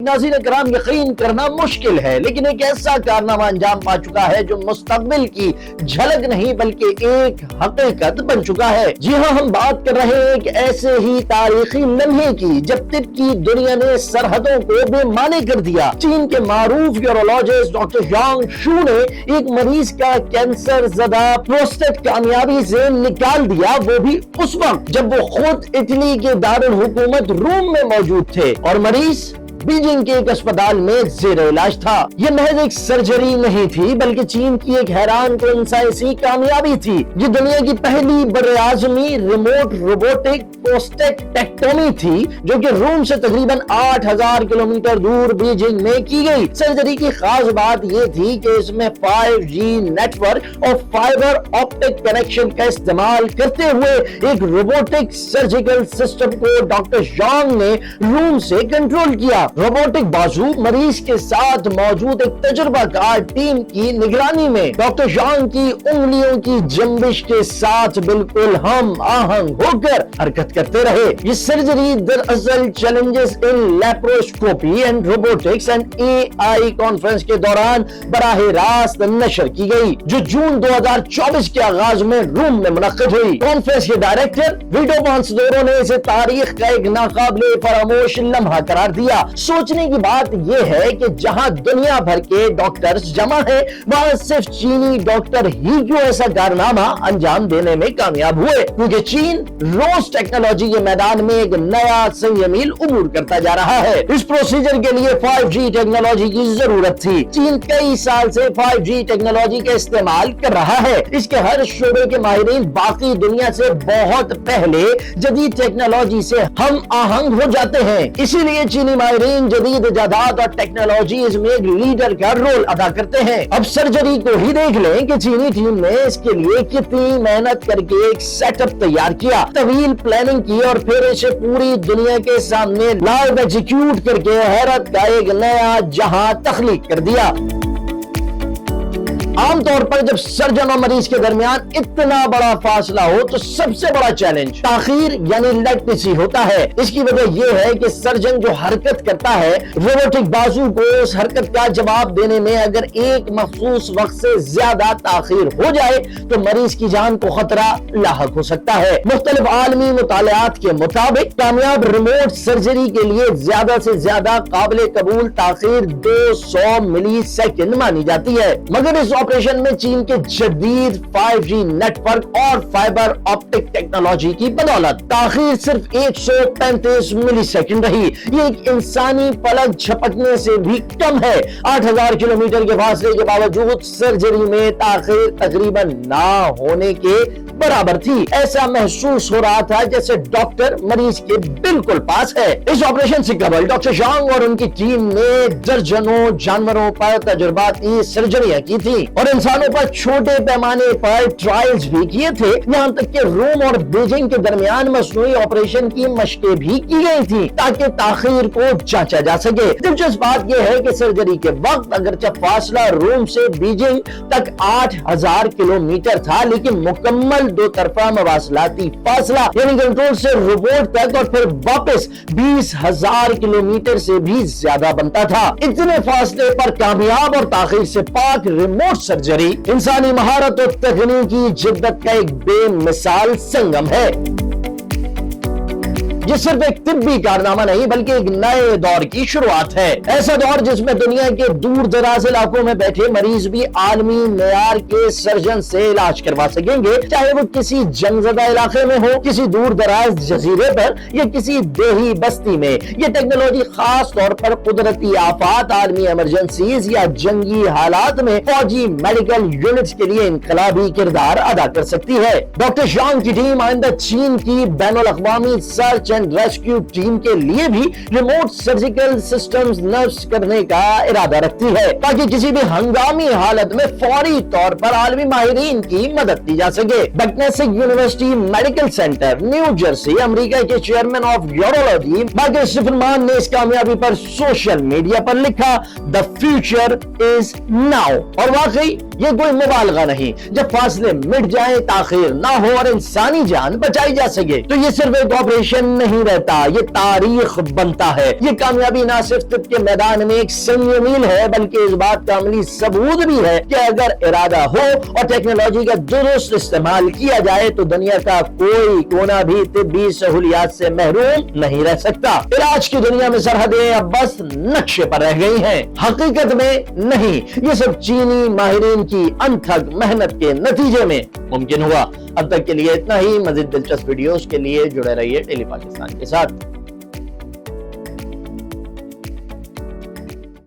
ناظرین کرام یقین کرنا مشکل ہے لیکن ایک ایسا کارنامہ انجام پا چکا ہے جو مستقبل کی جھلک نہیں بلکہ ایک حقیقت بن چکا ہے۔ جی ہاں، ہم بات کر رہے ہیں ایک ایسے ہی تاریخی لمحے کی جب طب کی دنیا نے سرحدوں کو بے معنی کر دیا۔ چین کے معروف یورولوجسٹ ڈاکٹر ژانگ شو نے ایک مریض کا کینسر زدہ پروسٹیٹ کامیابی سے نکال دیا، وہ بھی اس وقت جب وہ خود اٹلی کے دارالحکومت روم میں موجود تھے اور مریض بیجنگ کے ایک اسپتال میں زیر علاج تھا۔ یہ محض ایک سرجری نہیں تھی بلکہ چین کی ایک حیران کن سائنسی کامیابی تھی۔ یہ دنیا کی پہلی براعظمی ریموٹ روبوٹک پروسٹیکٹومی تھی جو کہ روم سے تقریباً 8000 کلومیٹر دور بیجنگ میں کی گئی۔ سرجری کی خاص بات یہ تھی کہ اس میں 5G نیٹ ورک اور فائبر آپٹک کنیکشن کا استعمال کرتے ہوئے ایک روبوٹک سرجیکل سسٹم کو ڈاکٹر ژانگ نے روم سے کنٹرول کیا۔ روبوٹک بازو مریض کے ساتھ موجود ایک تجربہ کار ٹیم کی نگرانی میں ڈاکٹر ژانگ کی انگلیوں کی جنبش کے ساتھ بالکل ہم آہنگ ہو کر حرکت کرتے رہے۔ یہ سرجری دراصل challenges in laparoscopy and robotics and AI conference کے دوران براہ راست نشر کی گئی جو جون 2024 کے آغاز میں روم میں منعقد ہوئی۔ کانفرنس کے ڈائریکٹر ویٹو پانسدورو نے اسے تاریخ کا ایک ناقابل فراموش لمحہ قرار دیا۔ سوچنے کی بات یہ ہے کہ جہاں دنیا بھر کے ڈاکٹرز جمع ہیں وہاں صرف چینی ڈاکٹر ہی کیوں ایسا کارنامہ انجام دینے میں کامیاب ہوئے، کیونکہ چین روز ٹیکنالوجی کے میدان میں ایک نیا سنگ میل عبور کرتا جا رہا ہے۔ اس پروسیجر کے لیے 5G ٹیکنالوجی کی ضرورت تھی۔ چین کئی سال سے 5G ٹیکنالوجی کا استعمال کر رہا ہے۔ اس کے ہر شعبے کے ماہرین باقی دنیا سے بہت پہلے جدید ٹیکنالوجی سے ہم آہنگ ہو جاتے ہیں، اسی لیے چینی ماہرین جدید ایجادات اور ٹیکنالوجیز میں ایک لیڈر کا رول ادا کرتے ہیں۔ اب سرجری کو ہی دیکھ لیں کہ چینی ٹیم نے اس کے لیے کتنی محنت کر کے ایک سیٹ اپ تیار کیا، طویل پلاننگ کی اور پھر اسے پوری دنیا کے سامنے لائیو ایگزیکیوٹ کر کے حیرت کا ایک نیا جہاں تخلیق کر دیا۔ عام طور پر جب سرجن اور مریض کے درمیان اتنا بڑا فاصلہ ہو تو سب سے بڑا چیلنج تاخیر یعنی لیٹنسی ہوتا ہے۔ اس کی وجہ یہ ہے کہ سرجن جو حرکت کرتا ہے روبوٹک بازو کو اس حرکت کا جواب دینے میں اگر ایک مخصوص وقت سے زیادہ تاخیر ہو جائے تو مریض کی جان کو خطرہ لاحق ہو سکتا ہے۔ مختلف عالمی مطالعات کے مطابق کامیاب ریموٹ سرجری کے لیے زیادہ سے زیادہ قابل قبول تاخیر 200 ملی سیکنڈ مانی جاتی ہے، مگر اس آپریشن میں چین کے جدید 5G نیٹ ورک اور فائبر آپٹک ٹیکنالوجی کی بدولت تاخیر صرف 135 ملی سیکنڈ رہی۔ یہ ایک انسانی پلک جھپکنے سے بھی کم ہے۔ 8000 کلومیٹر کے فاصلے کے باوجود سرجری میں تاخیر تقریباً نہ ہونے کے برابر تھی۔ ایسا محسوس ہو رہا تھا جیسے ڈاکٹر مریض کے بالکل پاس ہے۔ اس آپریشن سے قبل ڈاکٹر ژانگ اور ان کی ٹیم نے درجنوں جانوروں پر تجرباتی سرجریاں کی تھی اور انسانوں پر چھوٹے پیمانے پر ٹرائلز بھی کیے تھے، یہاں تک کہ روم اور بیجنگ کے درمیان مصنوعی آپریشن کی مشقیں بھی کی گئی تھی تاکہ تاخیر کو جانچا جا سکے۔ دلچسپ بات یہ ہے کہ سرجری کے وقت اگرچہ فاصلہ روم سے بیجنگ تک 8000 کلومیٹر تھا لیکن مکمل دو طرفہ مواصلاتی فاصلہ یعنی کنٹرول سے روبوٹ تک اور پھر واپس 20000 کلومیٹر سے بھی زیادہ بنتا تھا۔ اتنے فاصلے پر کامیاب اور تاخیر سے پاک ریموٹ سرجری انسانی مہارت اور تکنیکی جدت کا ایک بے مثال سنگم ہے۔ یہ صرف ایک طبی کارنامہ نہیں بلکہ ایک نئے دور کی شروعات ہے، ایسا دور جس میں دنیا کے دور دراز علاقوں میں بیٹھے مریض بھی عالمی معیار کے سرجن سے علاج کروا سکیں گے، چاہے وہ کسی جنگ زدہ علاقے میں ہو، کسی دور دراز جزیرے پر یا کسی دیہی بستی میں۔ یہ ٹیکنالوجی خاص طور پر قدرتی آفات، عالمی ایمرجنسیز یا جنگی حالات میں فوجی میڈیکل یونٹس کے لیے انقلابی کردار ادا کر سکتی ہے۔ ڈاکٹر ژانگ کی ٹیم آئندہ چین کی بین الاقوامی سرچ ریسکیو ٹیم کے لیے بھی ریموٹ سرجیکل سسٹمز نصب کرنے کا ارادہ رکھتی ہے تاکہ کسی بھی ہنگامی حالت میں فوری طور پر عالمی ماہرین کی مدد کی جا سکے۔ Hackensack university medical center New Jersey امریکہ کے chairman of urology Michael Stifelman نے اس کامیابی پر سوشل میڈیا پر لکھا "The future is now" اور واقعی یہ کوئی مبالغہ نہیں۔ جب فاصلے مٹ جائیں، تاخیر نہ ہو اور انسانی جان بچائی جا سکے تو یہ صرف ایک آپریشن نہیں رہتا، یہ تاریخ بنتا ہے۔ یہ کامیابی نہ صرف طب کے میدان میں ایک سنگ میل ہے بلکہ اس بات کا عملی ثبوت بھی ہے کہ اگر ارادہ ہو اور ٹیکنالوجی کا درست استعمال کیا جائے تو دنیا کا کوئی کونا بھی طبی سہولیات سے محروم نہیں رہ سکتا۔ علاج کی دنیا میں سرحدیں اب بس نقشے پر رہ گئی ہیں، حقیقت میں نہیں۔ یہ سب چینی ماہرین کی انتھک محنت کے نتیجے میں ممکن ہوا۔ اب تک کے لیے اتنا ہی۔ مزید دلچسپ ویڈیوز کے لیے جڑے رہیے ٹیلی پاکستان کے ساتھ۔